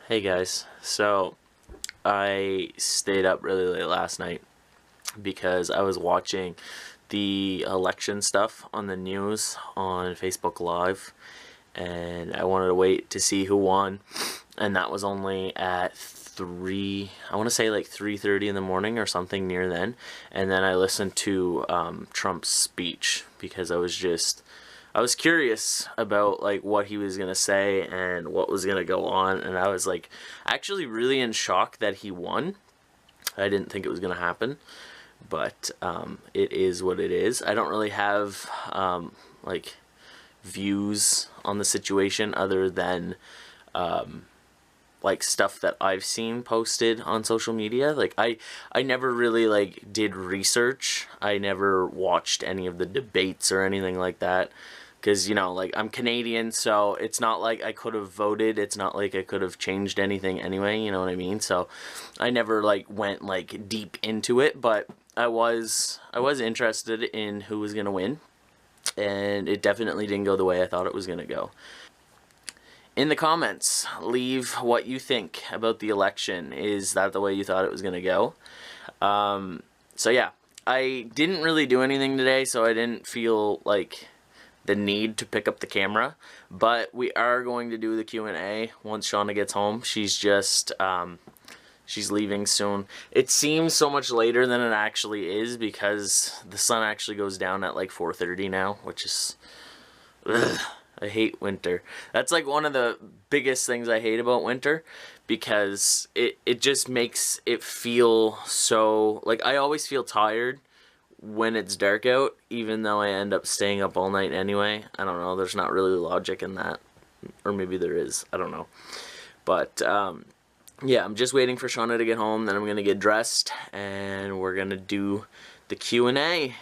Hey guys, so I stayed up really late last night because I was watching the election stuff on the news on Facebook Live, and I wanted to wait to see who won, and that was only at 3, I want to say like 3:30 in the morning or something near then. And then I listened to Trump's speech because I was curious about like what he was gonna say and what was gonna go on, and I was like actually really in shock that he won. I didn't think it was gonna happen, but it is what it is. I don't really have like views on the situation other than like stuff that I've seen posted on social media. Like I never really like did research. I never watched any of the debates or anything like that. Because, like, I'm Canadian, so it's not like I could have voted. It's not like I could have changed anything anyway, you know what I mean? So I never, like, went, like, deep into it, but I was interested in who was going to win, and it definitely didn't go the way I thought it was going to go. In the comments, leave what you think about the election. Is that the way you thought it was going to go? So, yeah, I didn't really do anything today, so I didn't feel, like, the need to pick up the camera, but we are going to do the Q&A once Shauna gets home. She's just she's leaving soon. It seems so much later than it actually is because the sun actually goes down at like 4:30 now, which is I hate winter. That's like one of the biggest things I hate about winter, because it just makes it feel so, like, I always feel tired when it's dark out, even though I end up staying up all night anyway. I don't know, there's not really logic in that, or maybe there is, I don't know. But yeah, I'm just waiting for Shauna to get home, then I'm gonna get dressed and we're gonna do the Q&A,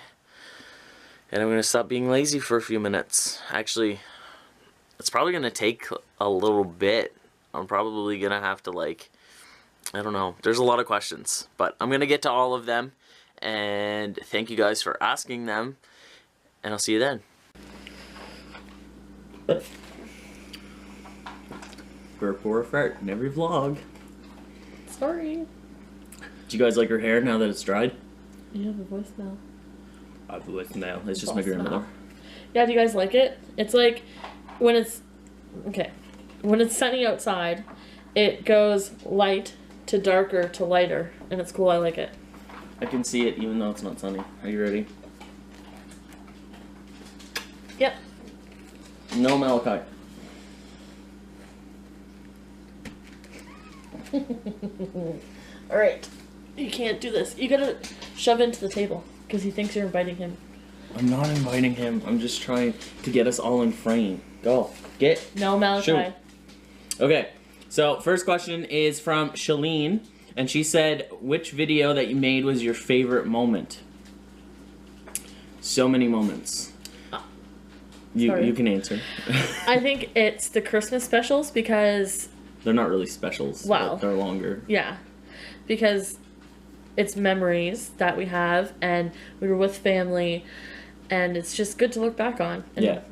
and I'm gonna stop being lazy for a few minutes. Actually, it's probably gonna take a little bit. I'm probably gonna have to, like, I don't know, there's a lot of questions, but I'm gonna get to all of them. And thank you guys for asking them, and I'll see you then. Burp or a fart in every vlog. Sorry. Do you guys like her hair now that it's dried? You have a voice now. I have a voice now. It's just my grandmother. Yeah, do you guys like it? It's like when it's when it's sunny outside, it goes light to darker to lighter, and it's cool. I like it. I can see it even though it's not sunny. Are you ready? Yep. No Malachi. Alright. You can't do this. You gotta shove into the table because he thinks you're inviting him. I'm not inviting him. I'm just trying to get us all in frame. Go. Get. No Malachi. Shoot. Okay. So, first question is from Shalene. And she said, which video that you made was your favorite moment? So many moments. You can answer. I think it's the Christmas specials because... They're not really specials. Wow. They're longer. Yeah. Because it's memories that we have, and we were with family, and it's just good to look back on. And yeah.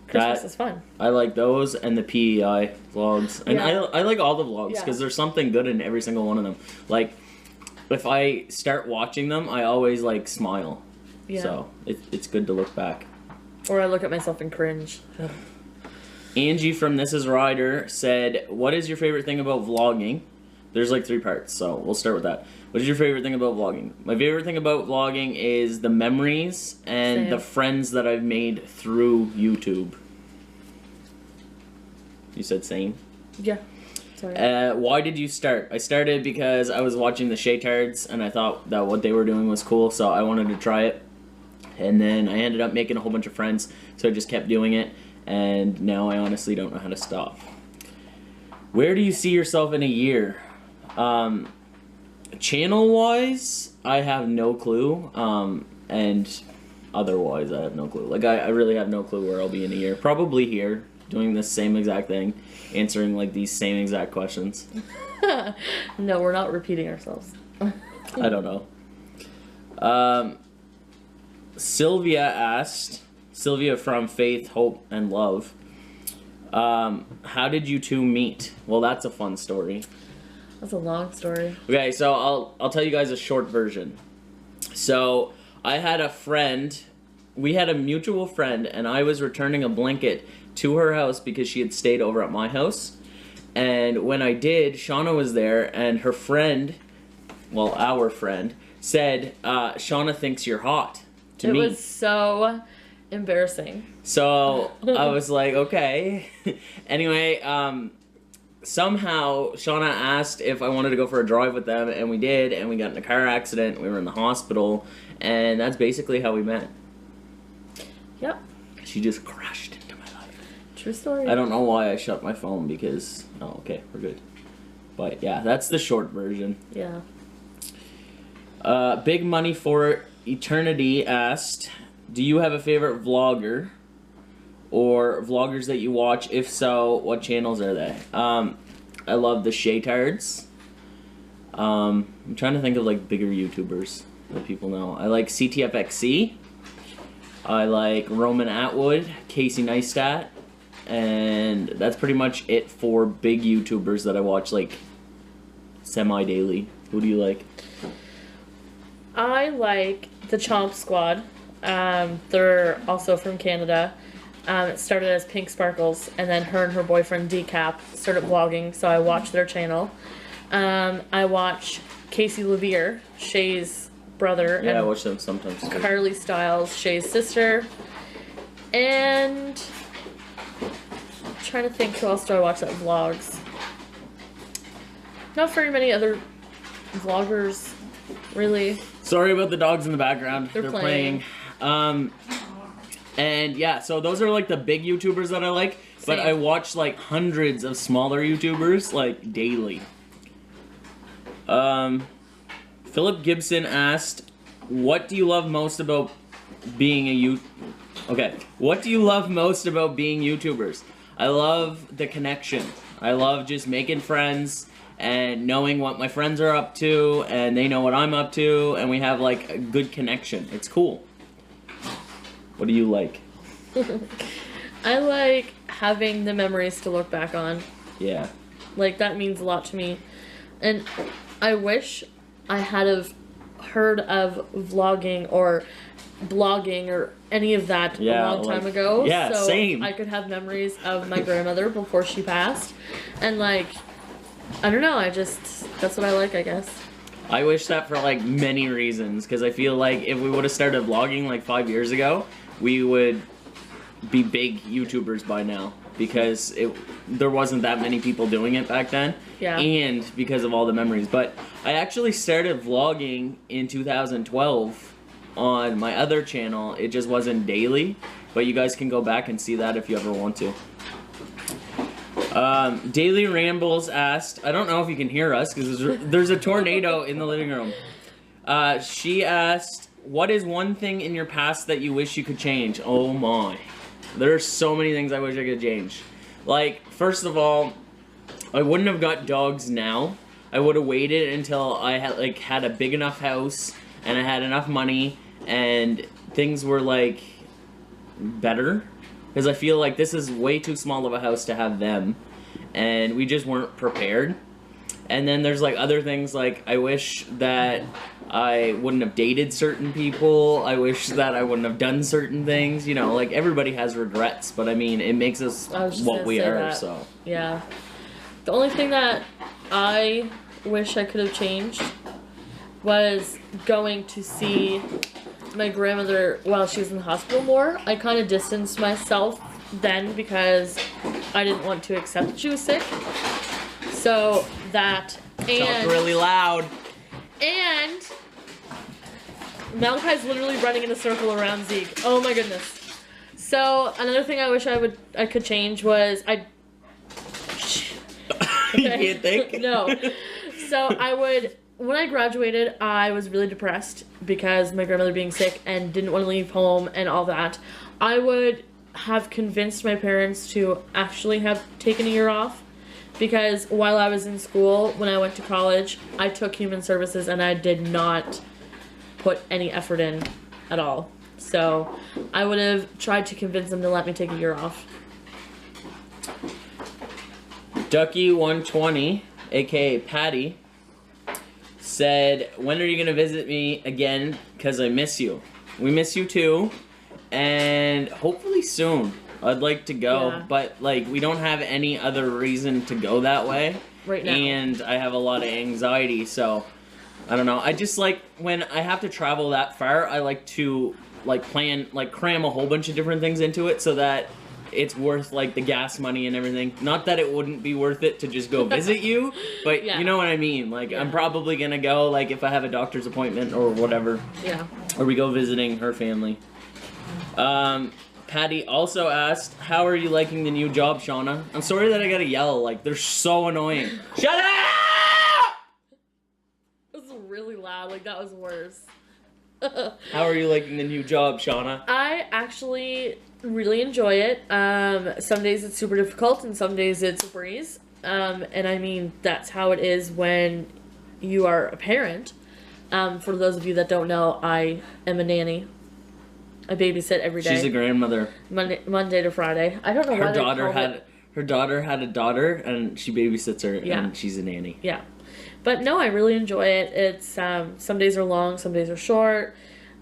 Christmas is fun. I like those and the PEI vlogs. And yeah. I like all the vlogs because there's something good in every single one of them. Like, if I start watching them, I always, like, smile. Yeah. So, it's good to look back. Or I look at myself and cringe. Angie from This Is Ryder said, what is your favorite thing about vlogging? There's, like, 3 parts, so we'll start with that. What is your favorite thing about vlogging? My favorite thing about vlogging is the memories and the friends that I've made through YouTube. You said same? Yeah. Sorry. Why did you start? I started because I was watching the Shaytards and I thought that what they were doing was cool, so I wanted to try it. And then I ended up making a whole bunch of friends, so I just kept doing it, and now I honestly don't know how to stop. Where do you see yourself in a year? Channel-wise, I have no clue, and otherwise I have no clue. Like, I really have no clue where I'll be in a year. Probably here, doing the same exact thing, answering, like, these same exact questions. No, we're not repeating ourselves. I don't know. Sylvia asked, Sylvia from Faith, Hope, and Love, How did you two meet? Well, that's a fun story. That's a long story. Okay, so I'll tell you guys a short version. So I had a friend. We had a mutual friend, and I was returning a blanket to her house because she had stayed over at my house. And when I did, Shauna was there, and her friend, well, our friend, said, Shauna thinks you're hot to me. It was so embarrassing. So I was like, okay. Anyway, somehow Shauna asked if I wanted to go for a drive with them, and we did, and we got in a car accident. We were in the hospital, and that's basically how we met. Yep. She just crashed into my life. True story. I don't know why I shut my phone because... Oh, okay, we're good. But yeah, that's the short version. Yeah. Big Money for Eternity asked, do you have a favorite vlogger or vloggers that you watch? If so, what channels are they? I love the Shaytards. I'm trying to think of like bigger YouTubers that people know. I like CTFXC. I like Roman Atwood, Casey Neistat, and that's pretty much it for big YouTubers that I watch like semi-daily. Who do you like? I like the Chomp Squad. They're also from Canada. It started as Pink Sparkles, and then her and her boyfriend Decap started vlogging, so I watch their channel. I watch Casey Levere, Shay's brother, Yeah, I and watch them sometimes too. Carly Styles, Shay's sister. And I'm trying to think who else do I watch that vlogs. Not very many other vloggers, really. Sorry about the dogs in the background. They're playing. And yeah, so those are like the big YouTubers that I like, but Same. I watch like hundreds of smaller YouTubers like daily. Philip Gibson asked, what do you love most about being what do you love most about being YouTubers? I love the connection. I love just making friends and knowing what my friends are up to, and they know what I'm up to, and we have like a good connection. It's cool. What do you like? I like having the memories to look back on. Yeah. Like, that means a lot to me. And I wish I had have heard of vlogging or blogging or any of that a long time ago. Yeah, so same. I could have memories of my grandmother before she passed. And like, I don't know, that's what I like, I guess. I wish that for like many reasons, because I feel like if we would have started vlogging like 5 years ago, we would be big YouTubers by now, because there wasn't that many people doing it back then. Yeah. And because of all the memories. But I actually started vlogging in 2012 on my other channel. It just wasn't daily, but you guys can go back and see that if you ever want to. Daily Rambles asked, I don't know if you can hear us because there's a tornado in the living room. She asked, what is one thing in your past that you wish you could change? Oh my. There's so many things I wish I could change. Like, first of all, I wouldn't have got dogs now. I would have waited until I had a big enough house and I had enough money and things were like better. Because I feel like this is way too small of a house to have them, and we just weren't prepared. And then there's like other things, like I wish that I wouldn't have dated certain people. I wish that I wouldn't have done certain things. You know, like everybody has regrets, but I mean, it makes us what we are. That. So yeah, the only thing that I wish I could have changed was going to see my grandmother while she was in the hospital more. I kind of distanced myself then because I didn't want to accept that she was sick. So that, talk and really loud. And Malachi's literally running in a circle around Zeke. Oh my goodness. So another thing I wish I could change was You can't think? No. So when I graduated, I was really depressed because my grandmother being sick and didn't want to leave home and all that. I would have convinced my parents to actually have taken a year off, because while I was in school, when I went to college, I took human services and I did not put any effort in at all. So I would have tried to convince them to let me take a year off. Ducky120, aka Patty, said, when are you going to visit me again? Because I miss you. We miss you too. And hopefully soon. I'd like to go. Yeah. But, like, we don't have any other reason to go that way. Right now. And I have a lot of anxiety, so I don't know. I just like, when I have to travel that far, I like to, like, plan, like, cram a whole bunch of different things into it so that it's worth, like, the gas money and everything. Not that it wouldn't be worth it to just go visit you, but Yeah. you know what I mean. Like, Yeah. I'm probably gonna go, like, if I have a doctor's appointment or whatever. Yeah. Or we go visiting her family. Patty also asked, how are you liking the new job, Shauna? I'm sorry that I gotta yell. Like, they're so annoying. Shut up! It was really loud. Like, that was worse. How are you liking the new job, Shauna? I actually really enjoy it. Some days it's super difficult and some days it's a breeze. And I mean, that's how it is when you are a parent. For those of you that don't know, I am a nanny. I babysit every day. She's a grandmother. Monday to Friday. I don't know why Her they daughter call had it. her daughter had a daughter, and she babysits her, Yeah. and she's a nanny. Yeah. But no, I really enjoy it. It's some days are long, some days are short.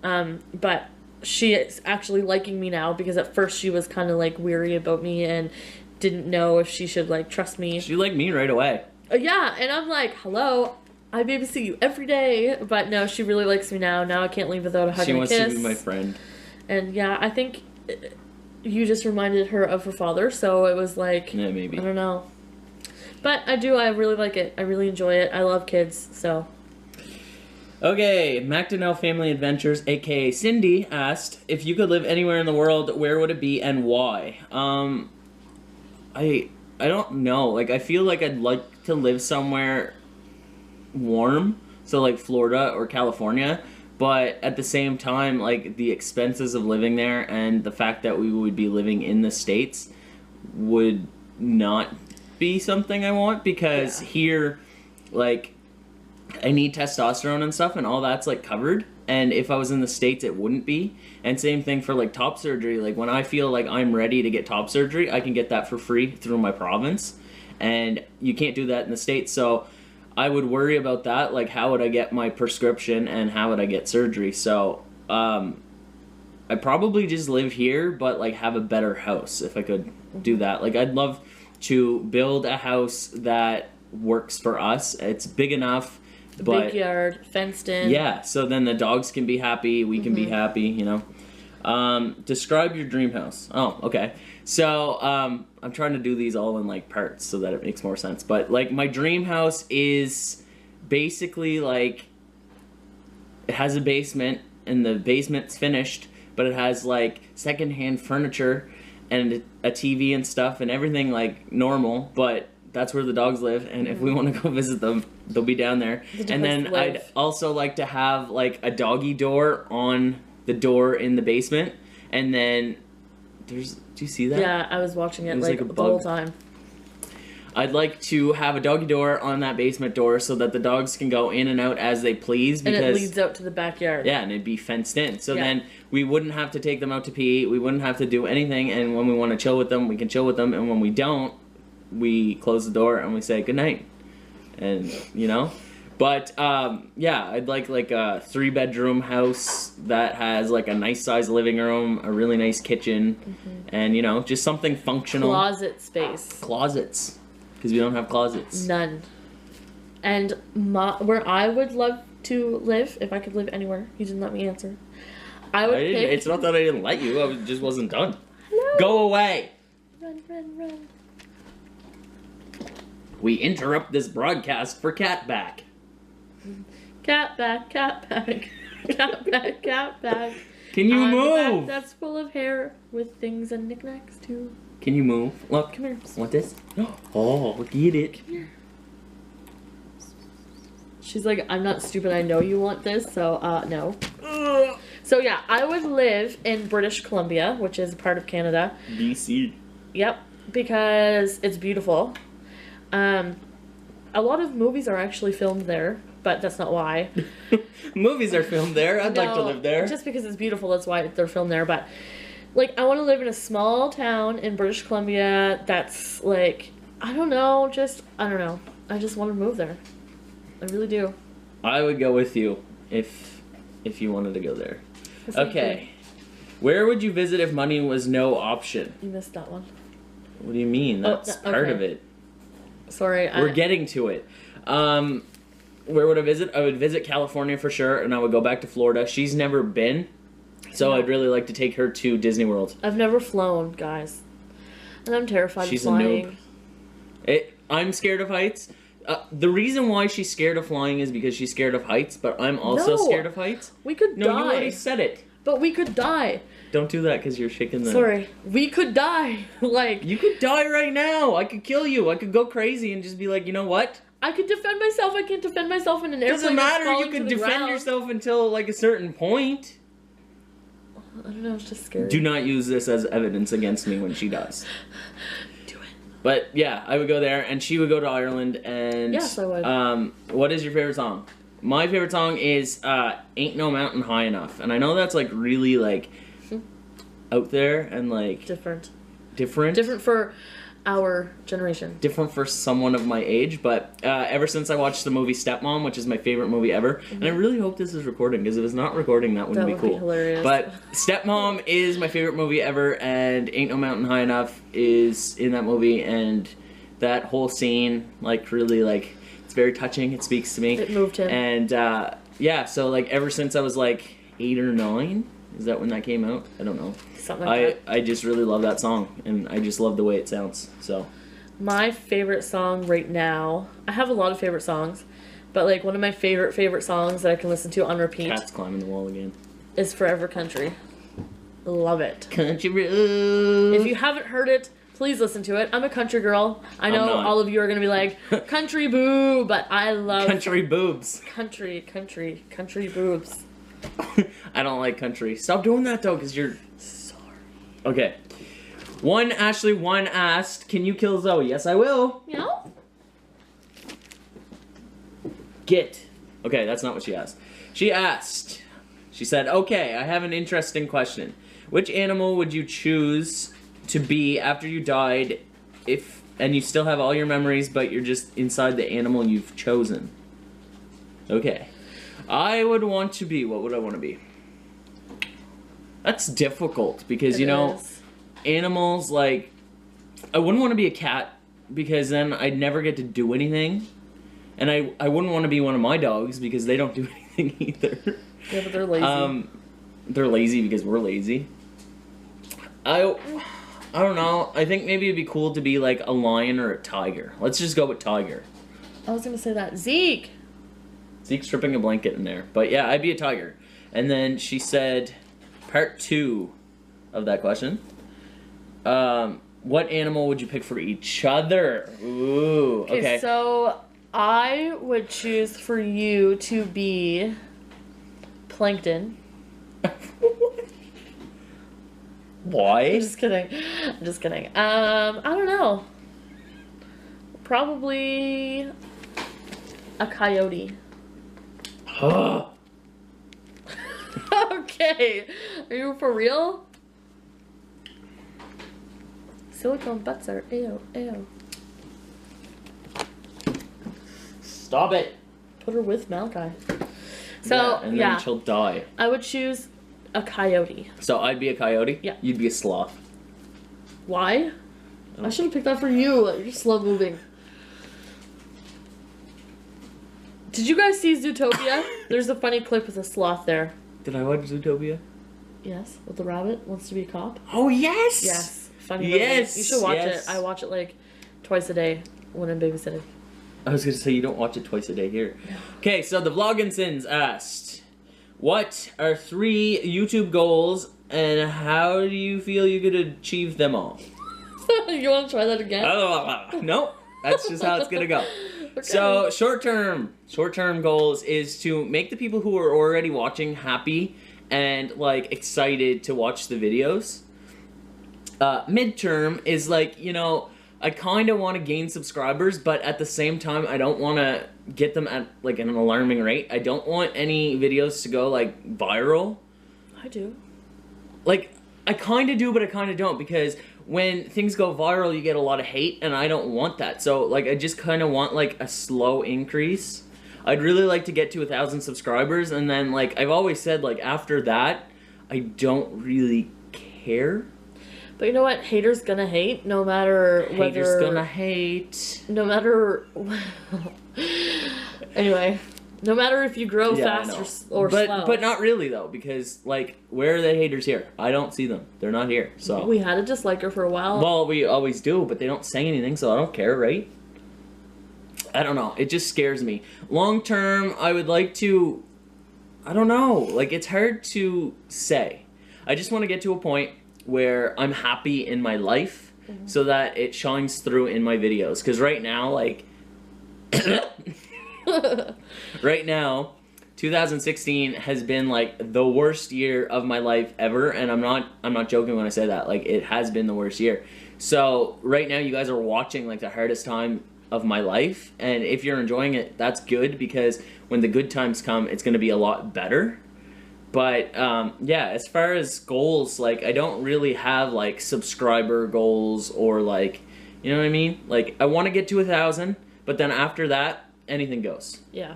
But she is actually liking me now because at first she was kind of like weary about me and didn't know if she should like trust me. She liked me right away. Yeah, and I'm like, hello, I babysit you every day. But no, she really likes me now. Now I can't leave without a hug She and a wants kiss. to be my friend. And yeah, I think you just reminded her of her father, so it was like, Yeah, maybe. I don't know. But I really like it. I really enjoy it. I love kids, so. Okay, MacDonnell Family Adventures, aka Cindy, asked, if you could live anywhere in the world, where would it be and why? I don't know. Like, I feel like I'd like to live somewhere warm, so like Florida or California, but at the same time, like, the expenses of living there and the fact that we would be living in the States would not be something I want, because Yeah. here, like, I need testosterone and stuff, and all that's like covered. And if I was in the States, it wouldn't be. And same thing for like top surgery. Like, when I feel like I'm ready to get top surgery, I can get that for free through my province. And you can't do that in the States. So I would worry about that. Like, how would I get my prescription and how would I get surgery? So I'd probably just live here, but like have a better house if I could do that. Like, I'd love to build a house that works for us. It's big enough. But Big yard, fenced in. yeah, so then the dogs can be happy, we can be happy, you know. Describe your dream house. Oh, okay. So I'm trying to do these all in like parts so that it makes more sense. But like, my dream house is basically like, it has a basement and the basement's finished, but it has like secondhand furniture and a TV and stuff and everything like normal, but that's where the dogs live, and if we want to go visit them, they'll be down there. It's a And place then to live. I'd also like to have like a doggy door on the door in the basement, and then there's, do you see that? Yeah, I was watching it It was like like a the whole bug. time. I'd like to have a doggy door on that basement door so that the dogs can go in and out as they please, And because it leads out to the backyard. yeah, and it'd be fenced in. So Yeah. then we wouldn't have to take them out to pee, we wouldn't have to do anything, and when we want to chill with them, we can chill with them, and when we don't, we close the door and we say goodnight. And, you know? But, yeah, I'd like a 3-bedroom house that has like a nice sized living room, a really nice kitchen, and, you know, just something functional. Closet space. Closets. Because we don't have closets. None. And where I would love to live, if I could live anywhere, you didn't let me answer. I would pick. It's not that I didn't let you, I just wasn't done. Hello. Go away! Run, run, run. We interrupt this broadcast for cat back. Cat back, cat back. Cat back, cat back. Can you On the back move? that's full of hair with things and knickknacks too. Can you move? Look. Come here. Want this? Oh, get it. Come here. She's like, I'm not stupid. I know you want this, so no. So yeah, I would live in British Columbia, which is a part of Canada. BC. Yep, because it's beautiful. A lot of movies are actually filmed there, but that's not why. Movies are filmed there. I'd like to No, live there. Just because it's beautiful, that's why they're filmed there. But like, I want to live in a small town in British Columbia that's like I don't know. I don't know. I just want to move there. I really do. I would go with you if you wanted to go there. Yes, I Okay. Where would you visit if money was no option? do. You missed that one. What do you mean? That's part okay. of it. Sorry. We're getting to it. Where would I visit? I would visit California for sure, and I would go back to Florida. She's never been, so No. I'd really like to take her to Disney World. I've never flown, guys. And I'm terrified She's a of flying. noob. I'm scared of heights. The reason why she's scared of flying is because she's scared of heights, but I'm also No. scared of heights. We could No, die. you already said it. But we could die. Don't do that because you're shaking the... Sorry. We could die. Like, You could die right now. I could kill you. I could go crazy and just be like, you know what? I could defend myself. I can't defend myself in an airplane. Doesn't that's matter. You falling can to the defend ground. yourself until like a certain point. I don't know. It's just scary. Do not use this as evidence against me when she does. Do it. But yeah, I would go there, and she would go to Ireland. And Yes, I would. What is your favorite song? My favorite song is "Ain't No Mountain High Enough," and I know that's like really like out there and like Different. different. Different for our generation. Different for someone of my age, but ever since I watched the movie Stepmom, which is my favorite movie ever, and I really hope this is recording, because if it's not recording, that wouldn't That be would be cool. hilarious. But Stepmom is my favorite movie ever, and Ain't No Mountain High Enough is in that movie, and that whole scene, like, really, like, it's very touching. It speaks to me. It moved him. And, yeah, so, like, ever since I was, like, 8 or 9, is that when that came out? I don't know. Something like that. I just really love that song, and I just love the way it sounds, so... My favorite song right now, I have a lot of favorite songs, but like one of my favorite songs that I can listen to on repeat Cat's climbing the wall again. is Forever Country. Love it. Country road. If you haven't heard it, please listen to it. I'm a country girl. I know not. all of you are going to be like, country boo, but I love Country boobs. country boobs. I don't like country. Stop doing that though, because you're... Sorry. Okay. Ashley 1 asked, can you kill Zoe? Yes, I will. You know? Get. Okay, that's not what she asked. She said, okay, I have an interesting question. Which animal would you choose to be after you died and you still have all your memories, but you're just inside the animal you've chosen? Okay. I would want to be, what would I want to be? That's difficult because, It you know, is. animals, like, I wouldn't want to be a cat because then I'd never get to do anything. And I wouldn't want to be one of my dogs because they don't do anything either. Yeah, but they're lazy. They're lazy because we're lazy. I don't know. I think maybe it'd be cool to be like a lion or a tiger. Let's just go with tiger. I was going to say that. Zeke! Zeke's stripping a blanket in there. But yeah, I'd be a tiger. And then she said, part 2 of that question. What animal would you pick for each other? Ooh, okay. So I would choose for you to be Plankton. Why? I'm just kidding. I'm just kidding. I don't know. Probably a coyote. Okay. Are you for real? Silicone butts are ew. Stop it. Put her with Malachi. So, yeah, and then she'll die. I would choose a coyote. So I'd be a coyote? Yeah. You'd be a sloth. Why? I should have picked that for you. You're slow moving. Did you guys see Zootopia? There's a funny clip with a sloth there. Did I watch Zootopia? Yes, with the rabbit wants to be a cop. Oh, yes! Yes, funny Yes, movie. You should watch yes. it. I watch it like twice a day when I'm babysitting. I was going to say you don't watch it twice a day here. Okay, so the Vloginsons asked, what are 3 YouTube goals and how do you feel you could achieve them all? You want to try that again? Nope, that's just how it's going to go. Okay. So short-term goals is to make the people who are already watching happy and like excited to watch the videos. Midterm is like, you know, I kind of want to gain subscribers, but at the same time, I don't want to get them at like an alarming rate. I don't want any videos to go like viral. I do. Like, I kind of do, but I kind of don't, because when things go viral, you get a lot of hate, and I don't want that. So, like, I just kind of want, like, a slow increase. I'd really like to get to 1,000 subscribers, and then, like, I've always said, like, after that, I don't really care. But you know what? Haters gonna hate, no matter whether... Haters gonna hate. No matter... Anyway, no matter if you grow fast or slow. But not really, though, because, like, where are the haters here? I don't see them. They're not here, so... We had a disliker for a while. Well, we always do, but they don't say anything, so I don't care, right? I don't know. It just scares me. Long term, I would like to... I don't know. Like, it's hard to say. I just want to get to a point where I'm happy in my life so that it shines through in my videos. Because right now, like... right now, 2016 has been, like, the worst year of my life ever. And I'm not joking when I say that. Like, it has been the worst year. So, right now, you guys are watching, like, the hardest time of my life. And if you're enjoying it, that's good. Because when the good times come, it's going to be a lot better. But, yeah, as far as goals, like, I don't really have, like, subscriber goals or, like, you know what I mean? Like, I want to get to 1,000, but then after that, anything goes. Yeah.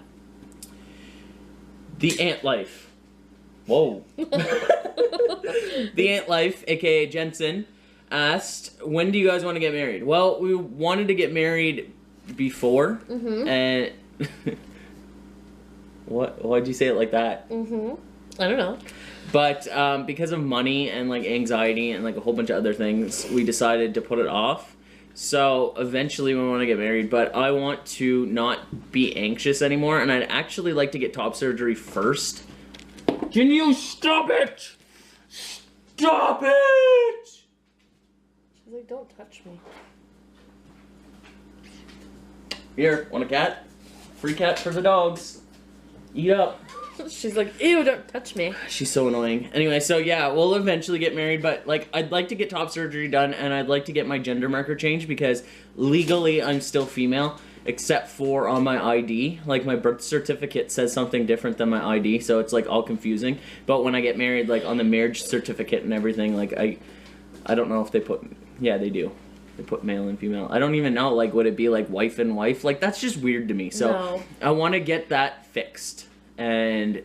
The Ant Life. Whoa. The Ant Life, aka Jensen, asked, when do you guys want to get married? Well, we wanted to get married before, and... Why'd you say it like that? I don't know. But because of money and, like, anxiety and, like, a whole bunch of other things, we decided to put it off. So eventually we want to get married, but I want to not be anxious anymore, and I'd actually like to get top surgery first. Can you stop it? Stop it! She's like, don't touch me. Here, want a cat? Free cat for the dogs. Eat up. She's like, ew, don't touch me. She's so annoying. Anyway, so yeah, we'll eventually get married, but, like, I'd like to get top surgery done, and I'd like to get my gender marker changed, because legally I'm still female, except for on my ID. Like, my birth certificate says something different than my ID, so it's, like, all confusing. But when I get married, like, on the marriage certificate and everything, like, I don't know if they put... Yeah, they do. They put male and female. I don't even know, like, would it be, like, wife and wife? Like, that's just weird to me. So, no. I want to get that fixed. And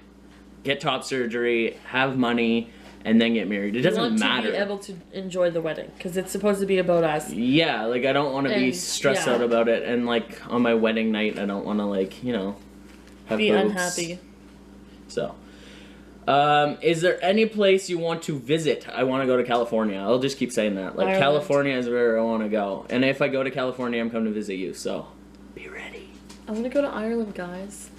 get top surgery, have money, and then get married. It doesn't matter. To be able to enjoy the wedding, because it's supposed to be about us. Yeah, like, I don't want to be stressed out about it. And, like, on my wedding night, I don't want to, like, you know, have be boobs. Unhappy. So, is there any place you want to visit? I want to go to California. I'll just keep saying that. Like, Ireland. California is where I want to go. And if I go to California, I'm coming to visit you. So, be ready. I want to go to Ireland, guys.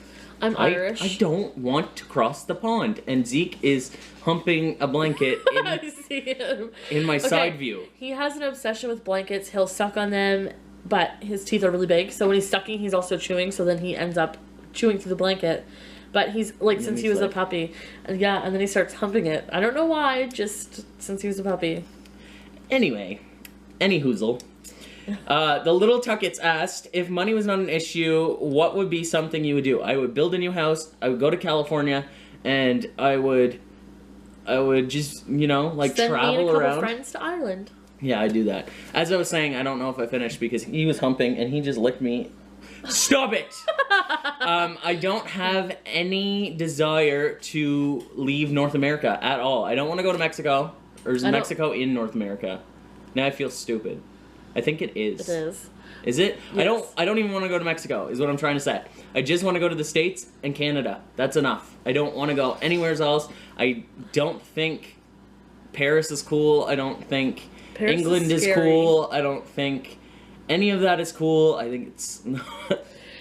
I'm Irish. I don't want to cross the pond. And Zeke is humping a blanket I see him. in my side view. He has an obsession with blankets. He'll suck on them, but his teeth are really big. So when he's sucking, he's also chewing. So then he ends up chewing through the blanket. But he's, like, since he was a puppy. And yeah, and then he starts humping it. I don't know why, just since he was a puppy. Anyway, any hoozle. The Little Tuckets asked, if money was not an issue, what would be something you would do? I would build a new house, I would go to California, and I would just, you know, like, Send travel me and a couple around. friends to Ireland. Yeah, I do that. As I was saying, I don't know if I finished because he was humping and he just licked me. Stop it! I don't have any desire to leave North America at all. I don't want to go to Mexico, or is Mexico in North America? Now I feel stupid. I think it is. It is. Is it? Yes. I don't even want to go to Mexico, is what I'm trying to say. I just want to go to the States and Canada. That's enough. I don't want to go anywhere else. I don't think Paris is cool. I don't think Paris England is cool. I don't think any of that is cool. I think it's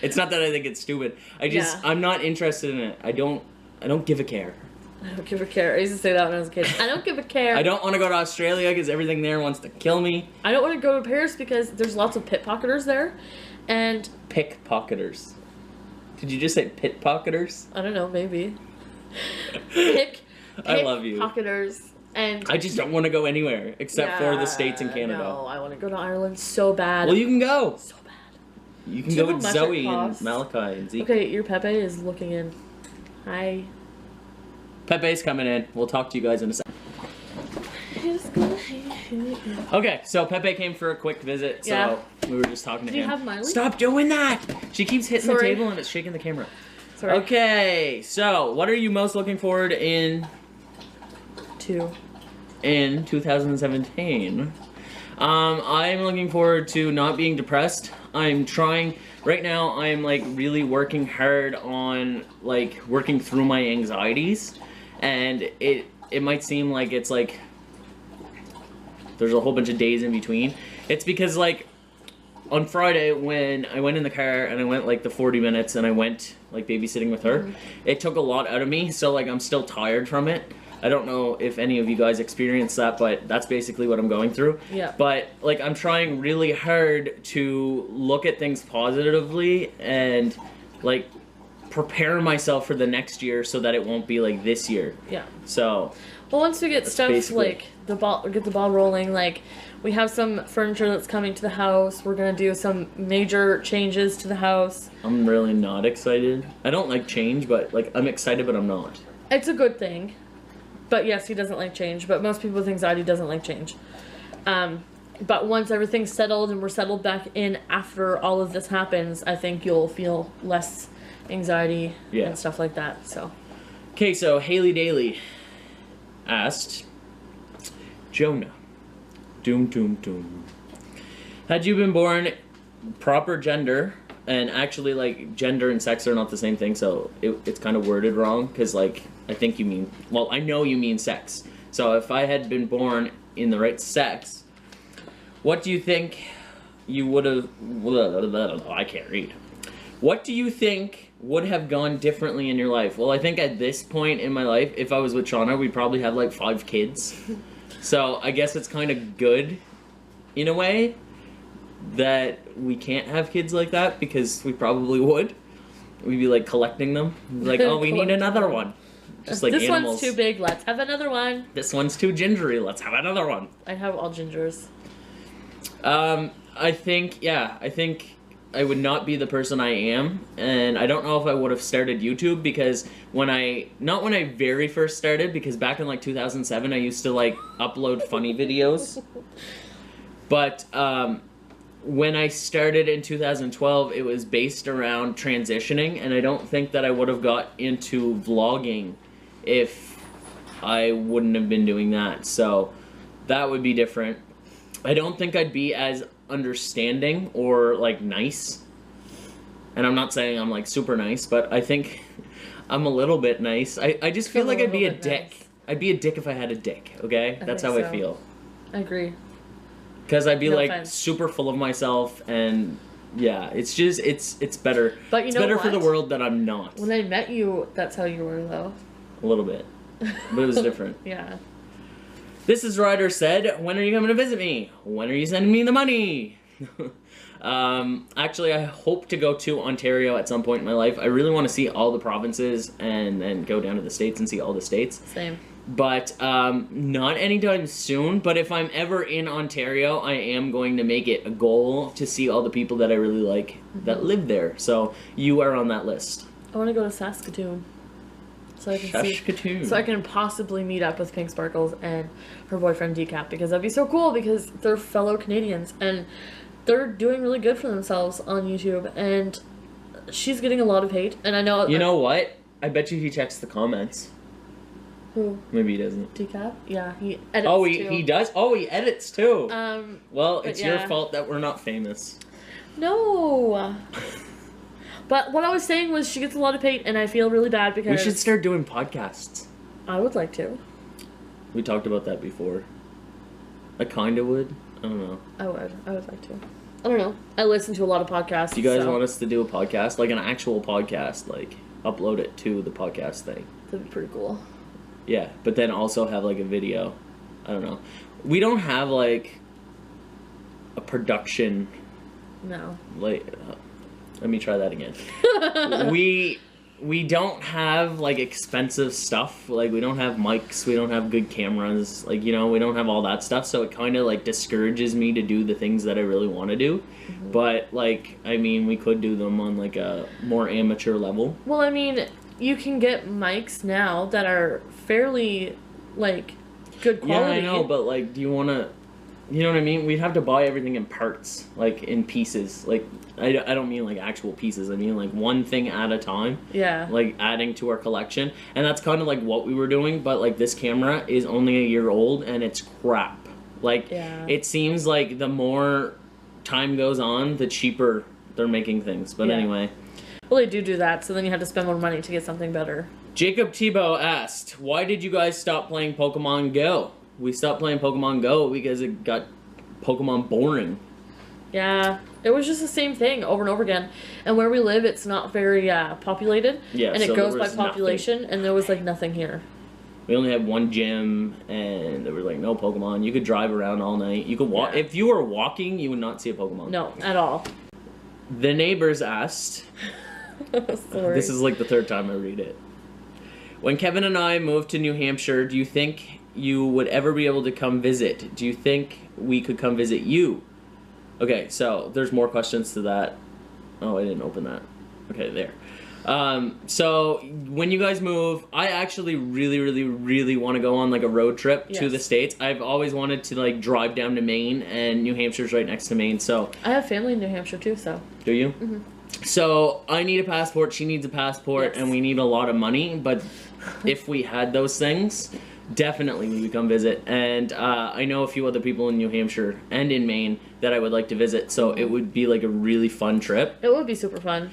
it's not that I think it's stupid. I'm not interested in it. I don't give a care. I don't give a care. I used to say that when I was a kid. I don't give a care. I don't want to go to Australia because everything there wants to kill me. I don't want to go to Paris because there's lots of pickpocketers there, and pickpocketers. Did you just say pickpocketers? I don't know, maybe. I love you. Pickpocketers, and I just don't want to go anywhere except for the States and Canada. No, I want to go to Ireland so bad. Well, you can go. So bad. You can go with Zoe and Malachi and Zeke. Okay, your Pepe is looking in. Hi. Pepe's coming in. We'll talk to you guys in a second. He's gonna hate Okay, so Pepe came for a quick visit, so Yeah. we were just talking to Do you him. have Miley? Stop doing that! She keeps hitting the Sorry. table and it's shaking the camera. Sorry. Okay, so what are you most looking forward in 2017? I'm looking forward to not being depressed. I'm trying right now. I'm like really working hard on like working through my anxieties, and it might seem like it's like there's a whole bunch of days in between. It's because like on Friday when I went in the car and I went like the 40 minutes and I went like babysitting with her, it took a lot out of me. So like I'm still tired from it. I don't know if any of you guys experienced that, but that's basically what I'm going through. Yeah. But like I'm trying really hard to look at things positively and like prepare myself for the next year so that it won't be like this year. Yeah. So Well, once we get stuff basically- like get the ball rolling, like we have some furniture that's coming to the house. We're gonna do some major changes to the house. I'm really not excited. I don't like change, but like I'm excited, but I'm not. It's a good thing. But yes, he doesn't like change. But most people with anxiety doesn't like change. But once everything's settled and we're settled back in after all of this happens, I think you'll feel less anxiety Yeah. and stuff like that. So Okay, so Haley Daly asked, Jonah, doom. Had you been born proper gender, and actually like gender and sex are not the same thing, so it's kind of worded wrong, because like I think you mean, well, I know you mean sex. So if I had been born in the right sex, what do you think you would have, I can't read. What do you think would have gone differently in your life? Well, I think at this point in my life, if I was with Shauna, we'd probably have like 5 kids. So I guess it's kind of good, in a way, that we can't have kids like that, because we probably would. We'd be like collecting them. Like, oh, we need Collecting another them. one. Just like this animals. one's too big. Let's have another one. This one's too gingery. Let's have another one. I have all gingers. I think I would not be the person I am, and I don't know if I would have started YouTube, because not when I very first started, because back in like 2007 I used to like upload funny videos, but when I started in 2012 it was based around transitioning, and I don't think that I would have got into vlogging if I wouldn't have been doing that, so that would be different. I don't think I'd be as understanding or like nice, and I'm not saying I'm like super nice, but I think I'm a little bit nice. I just feel I'm like a I'd be a little bit dick. nice. I'd be a dick if I had a dick, okay? That's how think I so. feel. I agree. Because I'd be No like offense. super full of myself, and yeah, it's just it's better. But you it's know better for the what? world that I'm not. When I met you, that's how you were, though. A little bit. But it was different. Yeah. This is Ryder said, when are you coming to visit me? When are you sending me the money? Actually, I hope to go to Ontario at some point in my life. I really want to see all the provinces and then go down to the States and see all the states. Same. But not anytime soon. But if I'm ever in Ontario, I am going to make it a goal to see all the people that I really like that live there. So you are on that list. I want to go to Saskatoon. So I can Saskatoon. So I can possibly meet up with Pink Sparkles and her boyfriend Decap, because that'd be so cool, because they're fellow Canadians and they're doing really good for themselves on YouTube, and she's getting a lot of hate, and I know You know what? I bet you he checks the comments. who Maybe he doesn't. Decap? Yeah, he edits Oh, too. he does? Oh, he edits too. Well, but it's your yeah. fault that we're not famous. No. But what I was saying was she gets a lot of hate, and I feel really bad because We should start doing podcasts. I would like to. We talked about that before. I kinda would. I don't know. I would like to. I don't know. I listen to a lot of podcasts. Do you guys so want us to do a podcast? Like an actual podcast, like upload it to the podcast thing. that'd be pretty cool. Yeah, but then also have like a video. I don't know. We don't have like a production, No. like let me try that again. we don't have like expensive stuff. Like we don't have mics, we don't have good cameras, like, you know, we don't have all that stuff, so it kind of like discourages me to do the things that I really want to do. But like, I mean, we could do them on like a more amateur level. Well, I mean, you can get mics now that are fairly, like, good Yeah, quality. I know, but like, do you want to you know what I mean? We'd have to buy everything in parts, like in pieces. Like, I don't mean like actual pieces. I mean like one thing at a time. Yeah. Like adding to our collection. And that's kind of like what we were doing. But like this camera is only a year old and it's crap. Like, Yeah. it seems like the more time goes on, the cheaper they're making things. But Yeah. anyway. Well, they do that, so then you have to spend more money to get something better. Jacob Tebow asked, why did you guys stop playing Pokemon Go? We stopped playing Pokemon Go because it got Pokemon boring. Yeah, it was just the same thing over and over again. And where we live, it's not very populated. Yeah, and it so goes there by was population, and there was like nothing here. We only had one gym, and there were like no Pokemon. You could drive around all night. You could walk. Yeah. If you were walking, you would not see a Pokemon. No, at all. The neighbors asked. Sorry. This is like the third time I read it. When Kevin and I moved to New Hampshire, do you think you would ever be able to come visit? Do you think we could come visit you? Okay, so there's more questions to that. Oh, I didn't open that. Okay, there. So when you guys move, I actually really want to go on like a road trip to Yes. the States. I've always wanted to like drive down to Maine, and New Hampshire's right next to Maine, so. I have family in New Hampshire too, so. Do you? Mm-hmm. So I need a passport, she needs a passport, Yes. and we need a lot of money, but if we had those things, definitely we would come visit. And I know a few other people in New Hampshire and in Maine that I would like to visit, so it would be like a really fun trip. It would be super fun.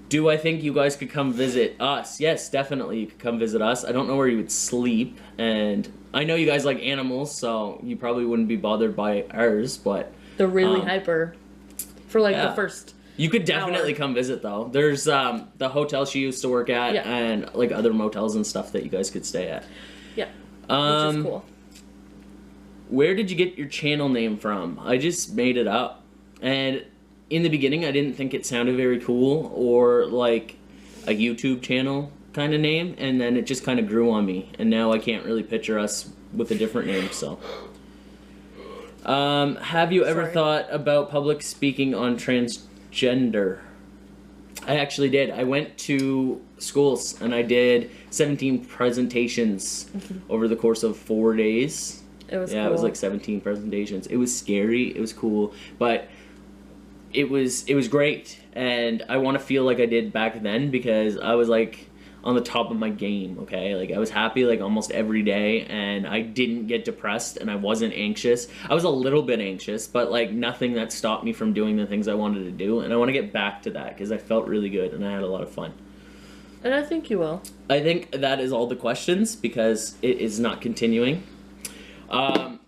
Do I think you guys could come visit us? Yes, definitely you could come visit us. I don't know where you would sleep, and I know you guys like animals, so you probably wouldn't be bothered by ours, but They're really Um, hyper. For like yeah. the first. you could definitely Hour. come visit though. There's the hotel she used to work at, Yeah. and like other motels and stuff that you guys could stay at. Yeah. Which is cool. Where did you get your channel name from? I just made it up. And in the beginning, I didn't think it sounded very cool or like a YouTube channel kind of name. And then it just kind of grew on me. And now I can't really picture us with a different name, so. Have you ever Sorry. thought about public speaking on transgender? I actually did. I went to schools and I did 17 presentations over the course of 4 days. It was Yeah, cool. it was like 17 presentations. It was scary, it was cool, but it was great. And I want to feel like I did back then because I was like on the top of my game, okay? Like I was happy like almost every day and I didn't get depressed and I wasn't anxious. I was a little bit anxious, but like nothing that stopped me from doing the things I wanted to do. And I want to get back to that because I felt really good and I had a lot of fun. And I think you will. I think that is all the questions because it is not continuing.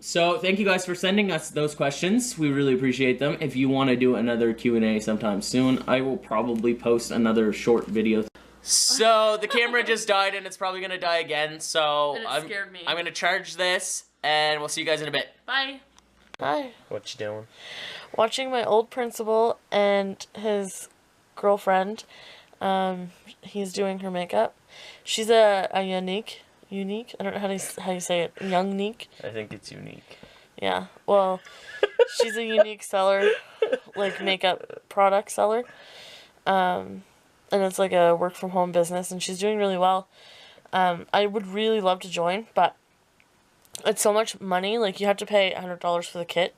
So thank you guys for sending us those questions. We really appreciate them. If you want to do another Q&A sometime soon, I will probably post another short video. So the camera just died and it's probably going to die again. So And it scared me. I'm going to charge this and we'll see you guys in a bit. Bye. Bye. What you doing? Watching my old principal and his girlfriend. He's doing her makeup. She's a unique. I don't know how you say it. Young-nique. I think it's unique. Yeah. Well, she's a unique seller, like makeup product seller. And it's like a work from home business, and she's doing really well. I would really love to join, but it's so much money. Like you have to pay $100 for the kit,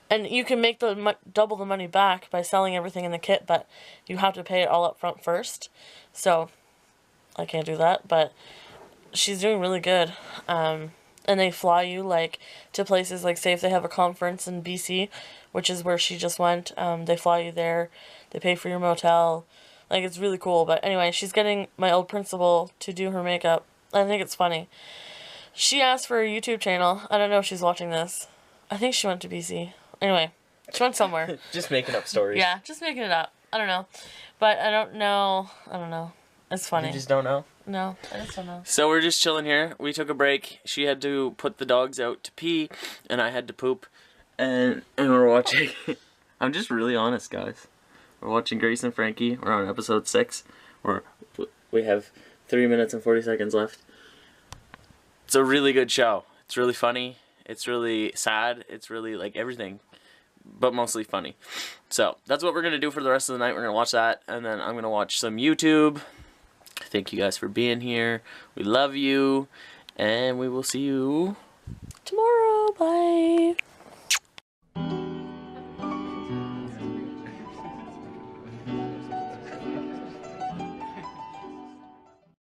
and you can make the double the money back by selling everything in the kit, but you have to pay it all up front first. So I can't do that, but she's doing really good. And they fly you like to places like, say if they have a conference in BC, which is where she just went, they fly you there, they pay for your motel. Like it's really cool. But anyway, she's getting my old principal to do her makeup. I think it's funny. She asked for a YouTube channel. I don't know if she's watching this. I think she went to BC. Anyway, she went somewhere. Just making up stories. Yeah, just making it up. I don't know. But I don't know. It's funny. You just don't know? No, I just don't know. So we're just chilling here. We took a break. She had to put the dogs out to pee, and I had to poop. And we're watching. I'm just really honest, guys. We're watching Grace and Frankie. We're on episode 6. We have 3 minutes and 40 seconds left. It's a really good show. It's really funny. It's really sad. It's really like everything, but mostly funny. So that's what we're gonna do for the rest of the night. We're gonna watch that, and then I'm gonna watch some YouTube. Thank you guys for being here. We love you, and we will see you Tomorrow. Bye.